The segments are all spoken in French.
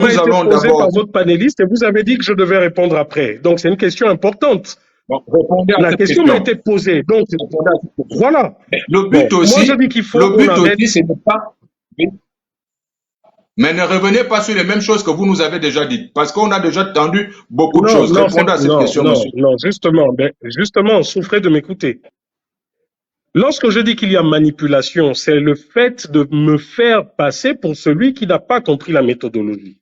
Nous été allons posée par d'abord... votre panéliste et vous avez dit que je devais répondre après. Donc, c'est une question importante. Bon, répondez à La cette question m'a question. été posée. Donc, Répondez à cette question. voilà. Le Bon, but moi, je aussi, dis qu'il faut le qu'on but arrête. aussi, c'est de pas... Mais ne revenez pas sur les mêmes choses que vous nous avez déjà dites, parce qu'on a déjà entendu beaucoup de Non, choses. non, Répondez à cette non, question, non, monsieur. non, justement, souffrez de m'écouter. Lorsque je dis qu'il y a manipulation, c'est le fait de me faire passer pour celui qui n'a pas compris la méthodologie.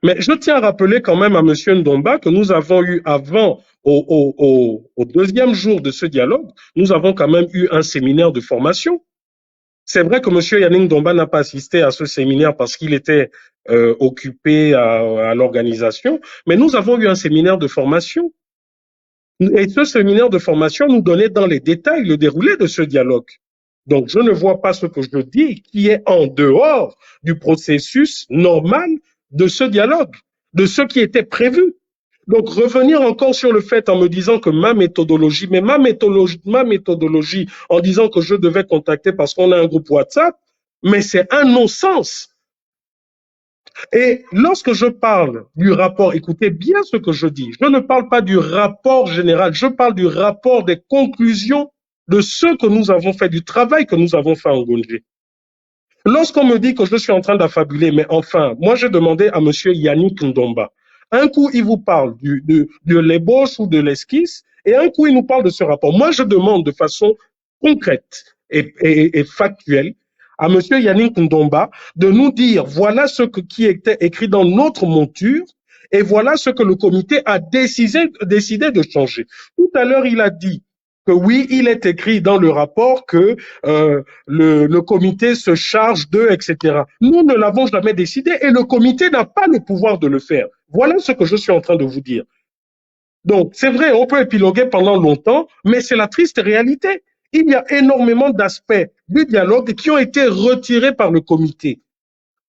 Mais je tiens à rappeler quand même à Monsieur Ndomba que nous avons eu avant, au deuxième jour de ce dialogue, nous avons quand même eu un séminaire de formation. C'est vrai que Monsieur Yannick Ndomba n'a pas assisté à ce séminaire parce qu'il était occupé à l'organisation, mais nous avons eu un séminaire de formation. Et ce séminaire de formation nous donnait dans les détails le déroulé de ce dialogue. Donc, je ne vois pas ce que je dis qui est en dehors du processus normal de ce dialogue, de ce qui était prévu. Donc, revenir encore sur le fait en me disant que ma méthodologie en disant que je devais contacter parce qu'on a un groupe WhatsApp, mais c'est un non-sens. Et lorsque je parle du rapport, écoutez bien ce que je dis, je ne parle pas du rapport général, je parle du rapport des conclusions de ce que nous avons fait, du travail que nous avons fait en Ngondje. Lorsqu'on me dit que je suis en train d'affabuler, mais enfin, moi j'ai demandé à monsieur Yannick Ndomba, un coup il vous parle de l'ébauche ou de l'esquisse, et un coup il nous parle de ce rapport. Moi je demande de façon concrète et factuelle à monsieur Yannick Ndomba de nous dire voilà ce qui était écrit dans notre monture et voilà ce que le comité a décidé de changer. Tout à l'heure, il a dit que oui, il est écrit dans le rapport que le comité se charge d'eux, etc. Nous ne l'avons jamais décidé et le comité n'a pas le pouvoir de le faire. Voilà ce que je suis en train de vous dire. Donc, c'est vrai, on peut épiloguer pendant longtemps, mais c'est la triste réalité. Il y a énormément d'aspects du dialogue qui ont été retirés par le comité.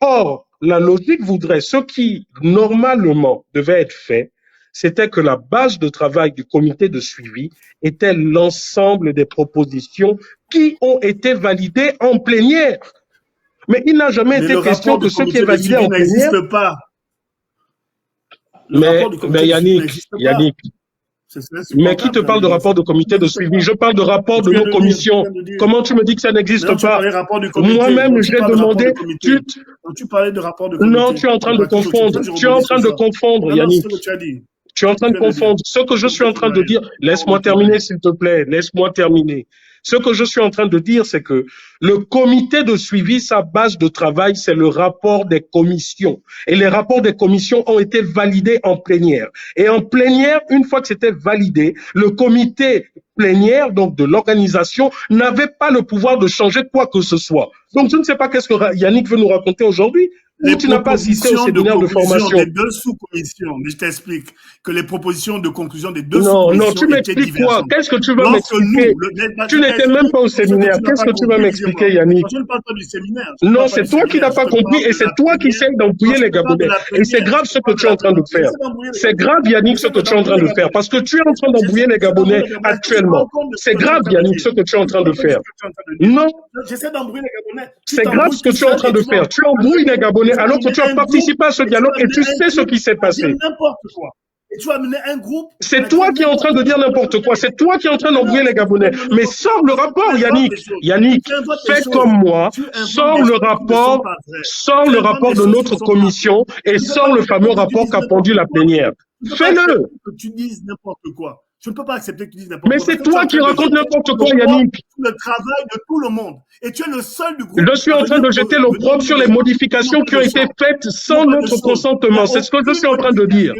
Or, la logique voudrait, ce qui normalement devait être fait, c'était que la base de travail du comité de suivi était l'ensemble des propositions qui ont été validées en plénière. Mais il n'a jamais été question que ce qui est validé en plénière n'existe pas. Mais Yannick, mais qui te parle de rapport de comité de suivi? Je parle de rapport de nos commissions. Comment tu me dis que ça n'existe pas? Moi-même, j'ai demandé. Tu parlais de rapport de comité. Non, tu es en train de confondre. Tu es en train de confondre, Yannick. Tu es en train de confondre. Ce que je suis en train de dire, laisse-moi terminer, s'il te plaît. Laisse-moi terminer. Ce que je suis en train de dire, c'est que le comité de suivi, sa base de travail, c'est le rapport des commissions. Et les rapports des commissions ont été validés en plénière. Et en plénière, une fois que c'était validé, le comité plénière, donc de l'organisation, n'avait pas le pouvoir de changer quoi que ce soit. Donc je ne sais pas qu'est-ce que Yannick veut nous raconter aujourd'hui. Ou tu n'as pas assisté au séminaire de formation. Des deux sous-commissions, mais je t'explique que les propositions de conclusion des deux sous-commissions. Non, tu m'expliques quoi? Qu'est-ce que tu vas m'expliquer? Tu n'étais même pas au séminaire. Qu'est-ce que tu vas m'expliquer, Yannick? Je ne parle pas du séminaire. Non, c'est toi qui n'as pas compris et c'est toi qui essaies d'embrouiller les Gabonais. Et c'est grave ce que tu es en train de faire. C'est grave, Yannick, ce que tu es en train de faire. Parce que tu es en train d'embrouiller les Gabonais actuellement. C'est grave, Yannick, ce que tu es en train de faire. Non. J'essaie d'embrouiller les Gabonais. C'est grave ce que tu es en train de faire. Tu embrouilles les Gabonais alors que tu as participé à ce dialogue et tu sais ce qui s'est passé. N'importe quoi. Et tu as amené un groupe. C'est toi qui es en train de dire n'importe quoi. C'est toi qui es en train d'embrouiller les Gabonais. Mais sors le rapport, Yannick. Yannick, fais comme moi. Sors le rapport de notre commission et sors le fameux rapport qu'a pondu la plénière. Fais-le. Que tu dises n'importe quoi. Je ne peux pas accepter que tu dises n'importe quoi. Mais c'est toi qui racontes n'importe quoi, Yannick. Le travail de tout le monde. Et tu es le seul du groupe. Je suis en train de jeter l'opprobre sur les modifications qui ont été faites sans notre consentement. C'est ce que je suis en train de dire.